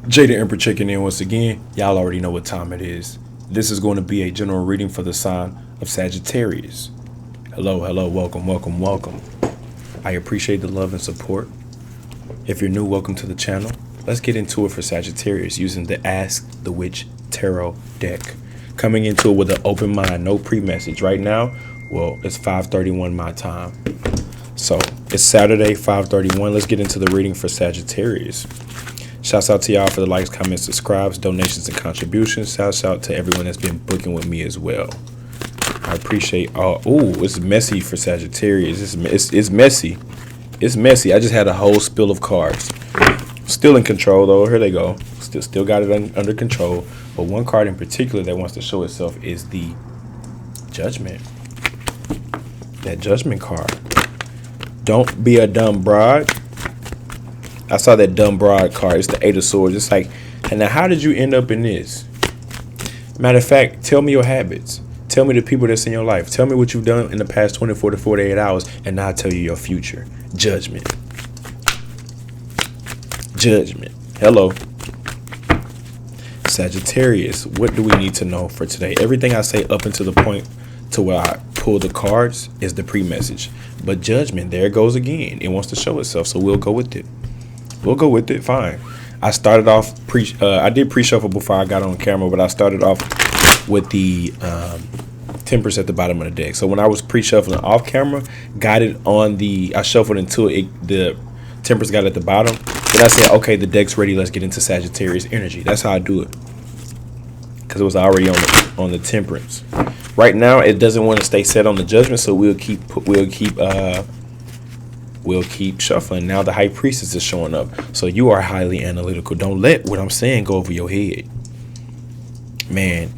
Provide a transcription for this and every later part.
Jada Emperor checking in once again. Y'all already know what time it is. This is going to be a general reading for the sign of Sagittarius. Hello, hello, welcome, welcome, welcome. I appreciate the love and support. If you're new, welcome to the channel. Let's get into it for Sagittarius using the Ask the Witch Tarot deck. Coming into it with an open mind, no pre-message. Right now, well, it's 5:31 my time. So it's Saturday, 5:31. Let's get into the reading for Sagittarius. Shouts out to y'all for the likes, comments, subscribes, donations, and contributions. Shouts out to everyone that's been booking with me as well. I appreciate all. Ooh, it's messy for Sagittarius. It's messy. It's messy. I just had a whole spill of cards. Still in control though. Here they go. Still got it under control. But one card in particular that wants to show itself is the Judgment. That Judgment card. Don't be a dumb broad. I saw that dumb broad card. It's the Eight of Swords. It's like, and now how did you end up in this? Matter of fact, tell me your habits. Tell me the people that's in your life. Tell me what you've done in the past 24 to 48 hours, and now I'll tell you your future. Judgment. Judgment. Hello. Sagittarius, what do we need to know for today? Everything I say up until the point to where I pull the cards is the pre-message. But Judgment, there it goes again. It wants to show itself, so we'll go with it. We'll go with it. Fine. I started off I did pre-shuffle before I got on camera, but I started off with the Temperance at the bottom of the deck. So when I was pre-shuffling off camera, got it on I shuffled until the Temperance got at the bottom. Then I said, okay, the deck's ready. Let's get into Sagittarius energy. That's how I do it, because it was already on the Temperance. Right now, it doesn't want to stay set on the Judgment, so we'll keep shuffling. Now the High Priestess is showing up. So you are highly analytical. Don't let what I'm saying go over your head. Man,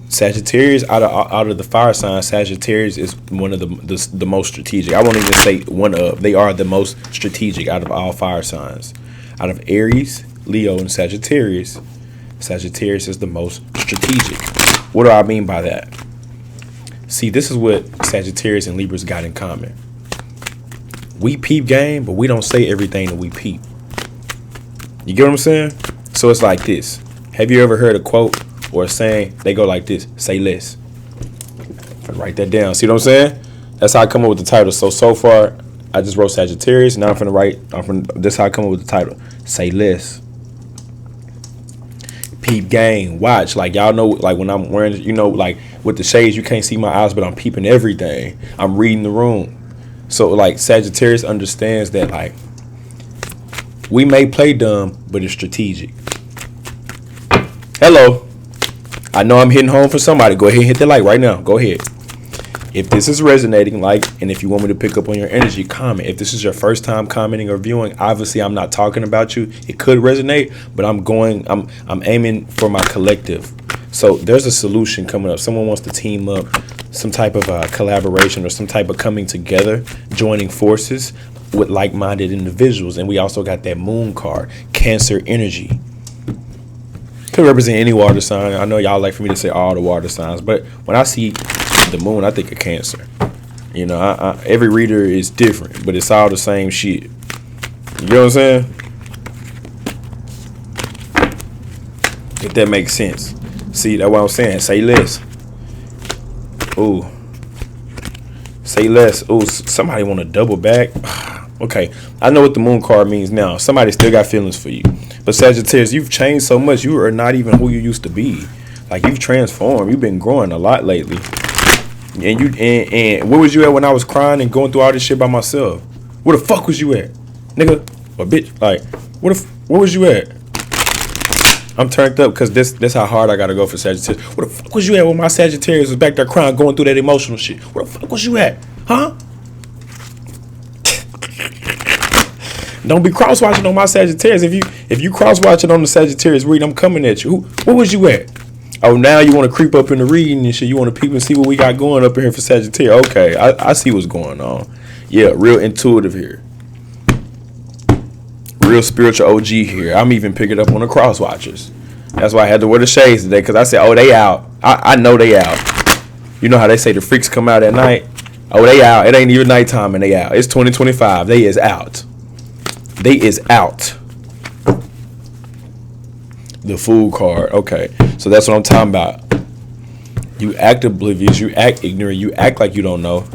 Sagittarius, out of the fire signs, Sagittarius is one of the most strategic. I won't even say one of. They are the most strategic out of all fire signs. Out of Aries, Leo, and Sagittarius, Sagittarius is the most strategic. What do I mean by that? See, this is what Sagittarius and Libras got in common. We peep game, but we don't say everything that we peep. You get what I'm saying? So it's like this. Have you ever heard a quote or a saying? They go like this: say less. Write that down. See what I'm saying? That's how I come up with the title. So far, I just wrote Sagittarius. Now this is how I come up with the title. Say less. Peep game. Watch. Like, y'all know, like when I'm wearing, like with the shades, you can't see my eyes, but I'm peeping everything. I'm reading the room. So like Sagittarius understands that, like, we may play dumb, but it's strategic. Hello. I know I'm hitting home for somebody. Go ahead and hit the like right now. Go ahead. If this is resonating, like, and if you want me to pick up on your energy, comment. If this is your first time commenting or viewing, obviously I'm not talking about you. It could resonate, but I'm aiming for my collective. So there's a solution coming up. Someone wants to team up, some type of collaboration or some type of coming together, joining forces with like-minded individuals. And we also got that Moon card, Cancer energy. Could represent any water sign. I know y'all like for me to say all the water signs, but when I see the Moon, I think of Cancer. Every reader is different, but it's all the same shit. You know what I'm saying? If that makes sense. See, that's what I'm saying. Say less. Ooh. Say less. Ooh, somebody want to double back. Okay, I know what the Moon card means now. Somebody still got feelings for you. But Sagittarius, you've changed so much. You are not even who you used to be. Like, you've transformed. You've been growing a lot lately. And where was you at when I was crying and going through all this shit by myself? Where the fuck was you at, nigga or bitch? Like, where was you at? I'm turned up because this how hard I gotta go for Sagittarius. Where the fuck was you at when my Sagittarius was back there crying, going through that emotional shit? Where the fuck was you at, huh? Don't be cross watching on my Sagittarius. If you cross watching on the Sagittarius reading, I'm coming at you. Where was you at? Oh, now you want to creep up in the reading and shit. You want to peep and see what we got going up in here for Sagittarius. Okay, I see what's going on. Yeah, real intuitive here. Real spiritual OG here. I'm even picking up on the cross watchers. That's why I had to wear the shades today, because I said, oh, they out. I know they out. You know how they say the freaks come out at night? Oh, they out. It ain't even nighttime and they out. It's 2025. They is out. They is out. The Fool card. Okay. So that's what I'm talking about. You act oblivious. You act ignorant. You act like you don't know.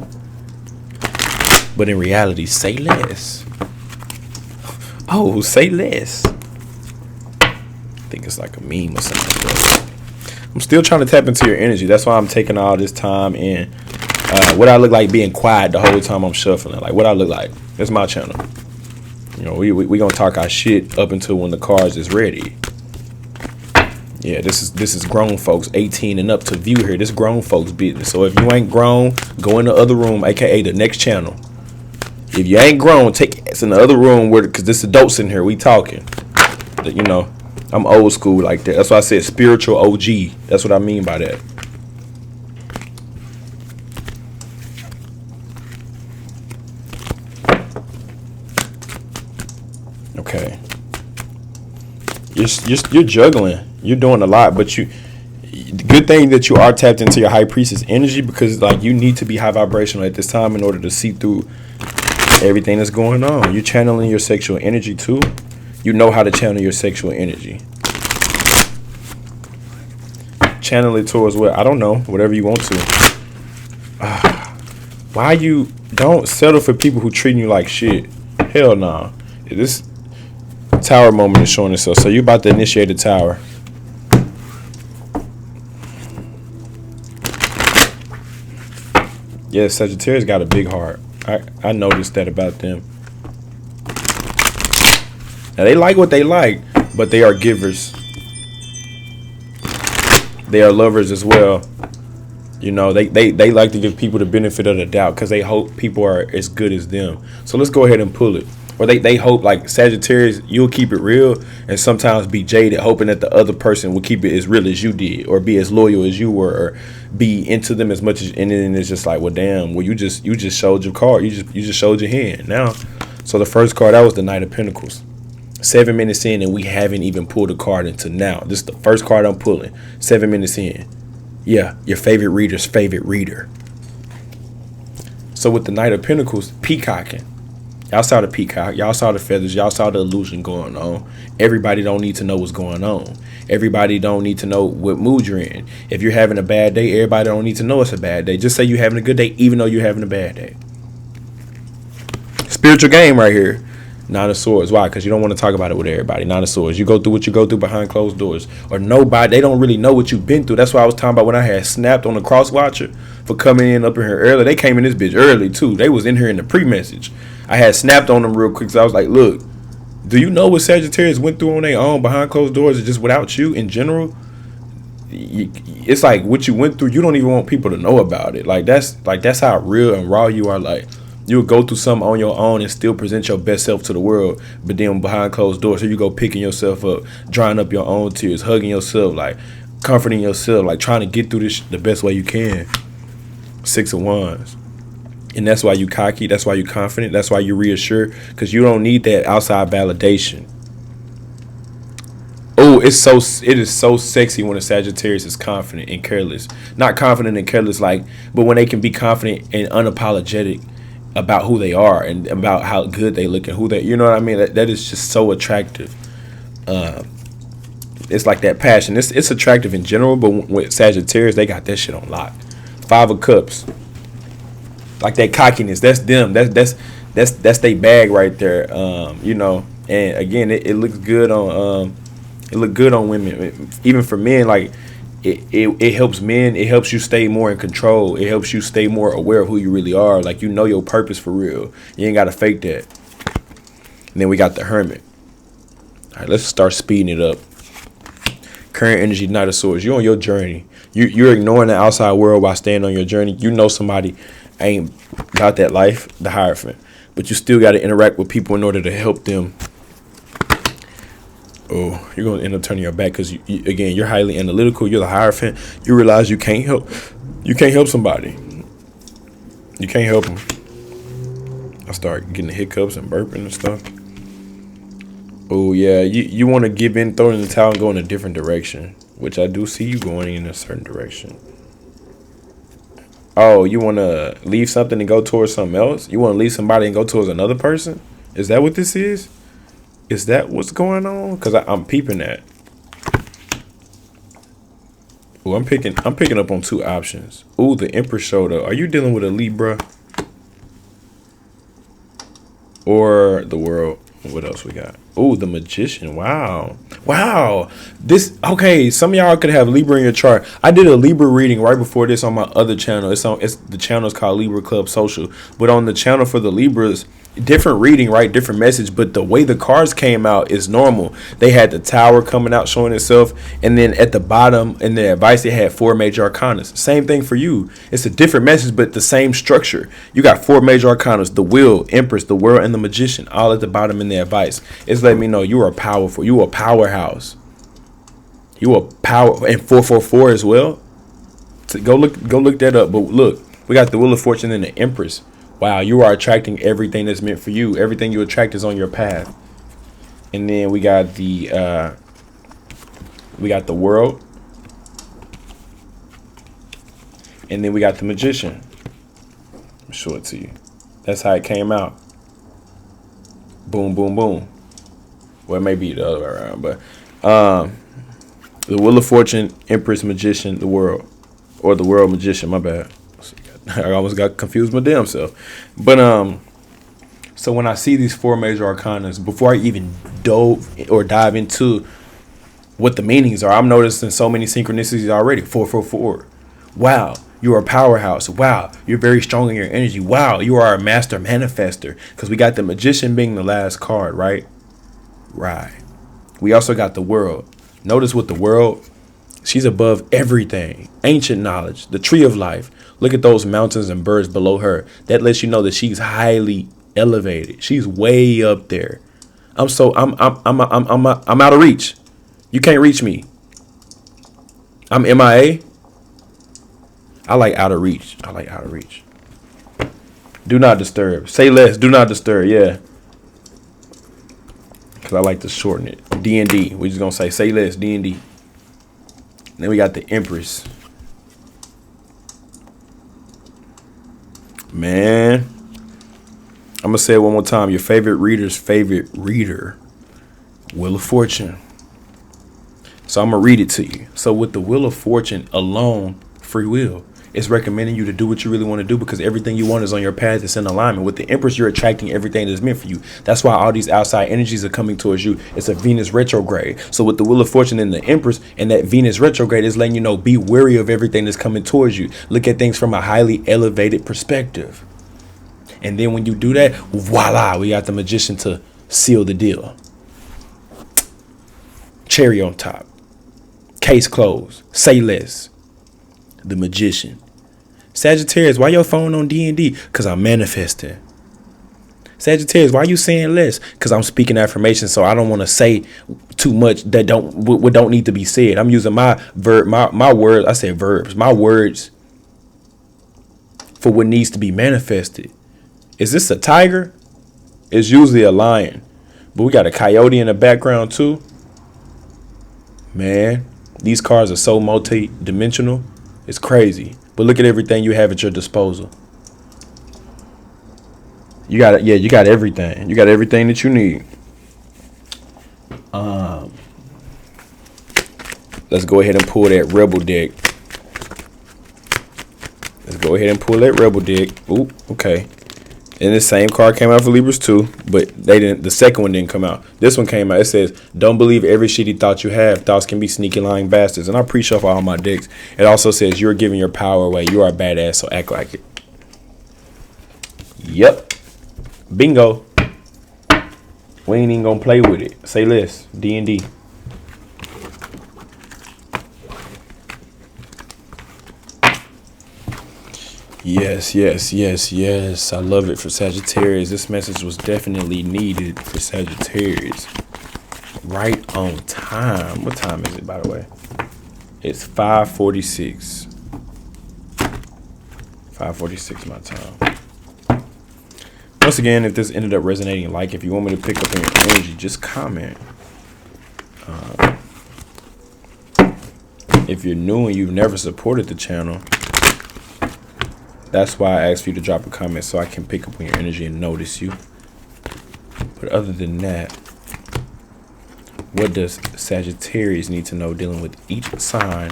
But in reality, say less. Oh, say less. I think it's like a meme or something like that. I'm still trying to tap into your energy. That's why I'm taking all this time in. What I look like being quiet the whole time I'm shuffling. Like what I look like. That's my channel. You know, we gonna talk our shit up until when the cards is ready. Yeah, this is grown folks 18 and up to view here. This grown folks business. So if you ain't grown, go in the other room, aka the next channel. If you ain't grown, take us in the other room where, cause this adults in here. We talking. You know, I'm old school like that. That's why I said spiritual OG. That's what I mean by that. Okay. You're juggling. You're doing a lot, but good thing that you are tapped into your high priestess energy, because like you need to be high vibrational at this time in order to see through everything that's going on. You're channeling your sexual energy too. You know how to channel your sexual energy. Channel it towards what? I don't know. Whatever you want to. Why you don't settle for people who treat you like shit? Hell no. Nah. This tower moment is showing itself. So you're about to initiate a tower. Yeah, Sagittarius got a big heart. I noticed that about them. Now they like what they like, but they are givers. They are lovers as well. You know, they like to give people the benefit of the doubt because they hope people are as good as them. So let's go ahead and pull it. Or they hope, like Sagittarius, you'll keep it real and sometimes be jaded, hoping that the other person will keep it as real as you did, or be as loyal as you were, or be into them as much as. And then it's just like, well, damn, well you just showed your card, you just showed your hand now. So the first card, that was the Knight of Pentacles. 7 minutes in and we haven't even pulled a card until now. This is the first card I'm pulling. 7 minutes in. Yeah, your favorite reader's favorite reader. So with the Knight of Pentacles, peacocking. Y'all saw the peacock. Y'all saw the feathers. Y'all saw the illusion going on. Everybody don't need to know what's going on. Everybody don't need to know what mood you're in. If you're having a bad day, everybody don't need to know it's a bad day. Just say you're having a good day, even though you're having a bad day. Spiritual game right here. Nine of Swords. Why? Because you don't want to talk about it with everybody. Nine of Swords. You go through what you go through behind closed doors. Or nobody, they don't really know what you've been through. That's why I was talking about when I had snapped on the cross watcher for coming in up in here early. They came in this bitch early too. They was in here in the pre-message. I had snapped on them real quick. So I was like, look, do you know what Sagittarius went through on their own behind closed doors, or just without you in general? It's like what you went through, you don't even want people to know about it. That's how real and raw you are. Like, you'll go through something on your own and still present your best self to the world, but then behind closed doors, so you go picking yourself up, drying up your own tears, hugging yourself, like comforting yourself, like trying to get through this the best way you can. 6 of Wands. And that's why you cocky, that's why you confident, that's why you reassure, because you don't need that outside validation. Oh, it is so sexy when a Sagittarius is confident and careless. Not confident and careless, like, but when they can be confident and unapologetic about who they are and about how good they look and who they, you know what I mean? That is just so attractive. It's like that passion. It's attractive in general, but with Sagittarius, they got that shit on lock. 5 of Cups. Like that cockiness, that's them. That's they bag right there. You know, and again, it looks good on it look good on women. Even for men, like it helps men. It helps you stay more in control. It helps you stay more aware of who you really are. Like, you know your purpose for real. You ain't gotta fake that. And then we got the Hermit. All right, let's start speeding it up. Current energy, Knight of Swords. You're on your journey. You're ignoring the outside world while staying on your journey. You know somebody ain't about that life, the Hierophant, but you still got to interact with people in order to help them. Oh, you're going to end up turning your back because, again, you're highly analytical. You're the Hierophant. You realize you can't help somebody. You can't help them. I start getting the hiccups and burping and stuff. Oh, yeah. You want to give in, throw in the towel, and go in a different direction, which I do see you going in a certain direction. Oh, you want to leave something and go towards something else? You want to leave somebody and go towards another person? Is that what this is? Is that what's going on? Because I'm peeping that. Oh, I'm picking up on two options. Oh, the Empress showed up. Are you dealing with a Libra or the World? What else we got? Oh, the Magician. Wow. Wow. This, okay, some of y'all could have Libra in your chart. I did a Libra reading right before this on my other channel. It's the channel is called Libra Club Social. But on the channel for the Libras, different reading, right? Different message. But the way the cards came out is normal. They had the Tower coming out showing itself. And then at the bottom in the advice, they had 4 major arcanas. Same thing for you. It's a different message, but the same structure. You got 4 major arcanas: the Wheel, Empress, the World, and the Magician, all at the bottom in the advice. It's letting me know you are powerful. You are a powerhouse. You are power, and 444 as well. So go look that up. But look, we got the Wheel of Fortune and the Empress. Wow, you are attracting everything that's meant for you. Everything you attract is on your path. And then we got the World. And then we got the Magician. I'll show it to you. That's how it came out. Boom, boom, boom. Well, it may be the other way around, but the Wheel of Fortune, Empress, Magician, the World. Or the World, Magician, my bad. I almost got confused with my damn self. But so when I see these 4 major arcanas, before I even dive into what the meanings are, I'm noticing so many synchronicities already. 444. Wow, you are a powerhouse. Wow, you're very strong in your energy. Wow, you are a master manifester. Because we got the Magician being the last card, right? Right. We also got the World. Notice with the World, she's above everything. Ancient knowledge, the tree of life. Look at those mountains and birds below her. That lets you know that she's highly elevated. She's way up there. I'm out of reach. You can't reach me. I'm MIA. I like out of reach. I like out of reach. Do not disturb. Say less. Do not disturb. Yeah. Because I like to shorten it. D&D. We're just going to say less. D&D. Then we got the Empress. Man. I'm going to say it one more time. Your favorite reader's favorite reader. Wheel of Fortune. So I'm going to read it to you. So with the Wheel of Fortune alone, free will. It's recommending you to do what you really want to do because everything you want is on your path. It's in alignment. With the Empress, you're attracting everything that's meant for you. That's why all these outside energies are coming towards you. It's a Venus retrograde. So with the Wheel of Fortune and the Empress and that Venus retrograde is letting you know, be wary of everything that's coming towards you. Look at things from a highly elevated perspective. And then when you do that, voila, we got the Magician to seal the deal. Cherry on top. Case closed. Say less. The Magician. Sagittarius, why your phone on D&D? Because I'm manifesting. Sagittarius, why you saying less? Because I'm speaking affirmations, so I don't want to say too much that don't need to be said. I'm using my words. I said verbs. My words for what needs to be manifested. Is this a tiger? It's usually a lion. But we got a coyote in the background too. Man, these cards are so multi-dimensional. It's crazy. But look at everything you have at your disposal. You got everything. You got everything that you need. Let's go ahead and pull that Rebel deck. Ooh, okay. And this same card came out for Libras too, but the second one didn't come out. This one came out. It says, don't believe every shitty thought you have. Thoughts can be sneaky, lying bastards. And I pre-shuffle all my decks. It also says, you're giving your power away. You are a badass, so act like it. Yep. Bingo. We ain't even gonna play with it. Say less. D&D. Yes. I love it for Sagittarius. This message was definitely needed for Sagittarius. Right on time. What time is it, by the way? It's 5:46. 5:46 my time. Once again, if this ended up resonating, if you want me to pick up your energy, just comment. If you're new and you've never supported the channel, that's why I asked for you to drop a comment so I can pick up on your energy and notice you. But other than that, what does Sagittarius need to know dealing with each sign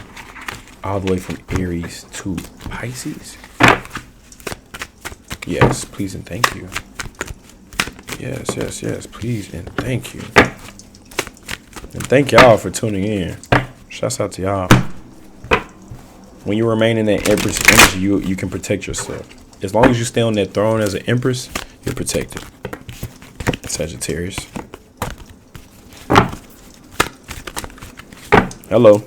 all the way from Aries to Pisces. Yes, please and thank you. Yes, yes, yes, please and thank you. And thank y'all for tuning in. Shouts out to y'all. When you remain in that Empress energy, you can protect yourself. As long as you stay on that throne as an Empress, you're protected. Sagittarius. Hello.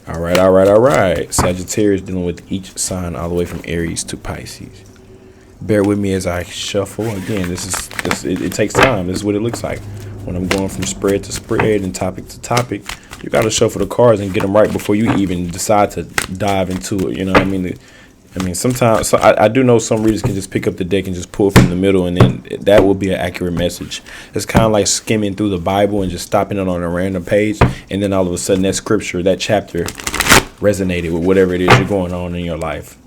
All right, all right, all right. Sagittarius dealing with each sign all the way from Aries to Pisces. Bear with me as I shuffle. Again, it takes time. This is what it looks like when I'm going from spread to spread and topic to topic. You got to shuffle the cards and get them right before you even decide to dive into it. You know what I mean? Sometimes, so I do know some readers can just pick up the deck and just pull from the middle, and then that will be an accurate message. It's kind of like skimming through the Bible and just stopping it on a random page, and then all of a sudden that scripture, that chapter resonated with whatever it is you're going on in your life.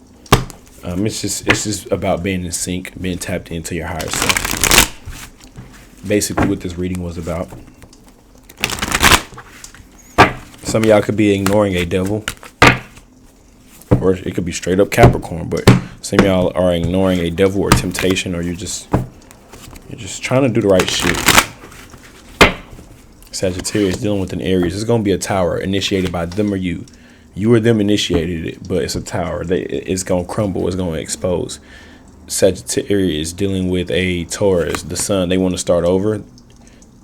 It's just about being in sync, being tapped into your higher self. Basically what this reading was about. Some of y'all could be ignoring a devil, or it could be straight up Capricorn, but some of y'all are ignoring a devil or temptation, or you're just trying to do the right shit. Sagittarius dealing with an Aries. It's going to be a tower initiated by them or you. You or them initiated it, but it's a tower. It's going to crumble. It's going to expose. Sagittarius dealing with a Taurus. The sun, they want to start over.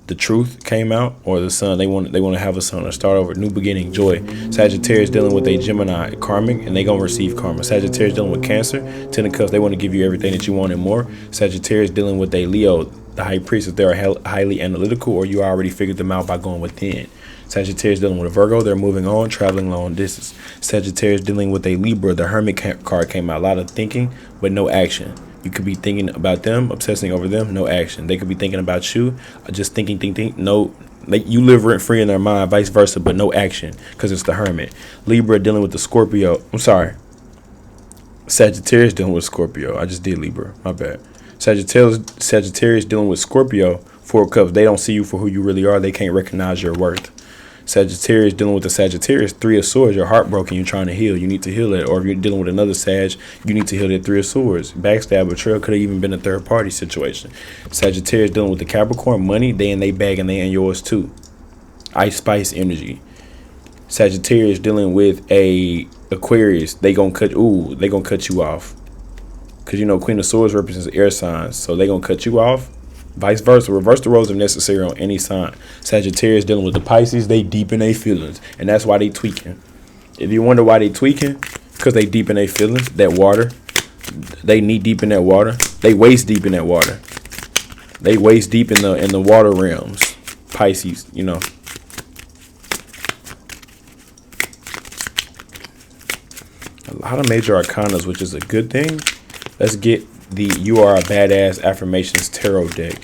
The truth came out, or the sun, they want to have a son or start over, new beginning, joy. Sagittarius dealing with a Gemini, karmic, and they gonna receive karma. Sagittarius dealing with Cancer, Ten of Cups, they want to give you everything that you want and more. Sagittarius dealing with a Leo, the high priest, if they're highly analytical, or you already figured them out by going within. Sagittarius dealing with a Virgo, they're moving on, traveling long distance. Sagittarius dealing with a Libra, the Hermit card came out, a lot of thinking, but no action. You could be thinking about them, obsessing over them, no action. They could be thinking about you, just thinking, no. You live rent free in their mind, vice versa, but no action because it's the Hermit. Libra dealing with the Scorpio. I'm sorry. Sagittarius dealing with Scorpio. I just did Libra. My bad. Sagittarius dealing with Scorpio. Four of Cups. They don't see you for who you really are. They can't recognize your worth. Sagittarius dealing with the Sagittarius, Three of Swords, you're heartbroken, you're trying to heal, you need to heal it. Or if you're dealing with another Sag, you need to heal that Three of Swords. Backstab, betrayal could have even been a third party situation. Sagittarius dealing with the Capricorn, money, they in they bag and they in yours too. Ice Spice energy. Sagittarius dealing with a Aquarius, they gonna cut you off. Cause you know Queen of Swords represents air signs, so they gonna cut you off. Vice versa, reverse the roles if necessary on any sign. Sagittarius dealing with the Pisces, they deep in their feelings, and that's why they tweaking. If you wonder why they tweaking, because they deep in their feelings, that water, they knee deep in that water, they waist deep in that water, they waist deep in the water realms. Pisces, you know. A lot of major arcanas, which is a good thing. Let's get the You Are a Badass Affirmations Tarot deck.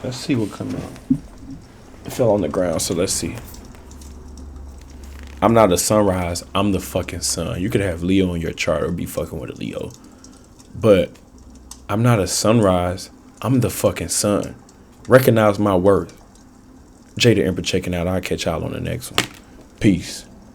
Let's see what comes out. It fell on the ground, so let's see. I'm not a sunrise. I'm the fucking sun. You could have Leo in your chart or be fucking with a Leo. But I'm not a sunrise. I'm the fucking sun. Recognize my worth. Jada Emperor checking out. I'll catch y'all on the next one. Peace.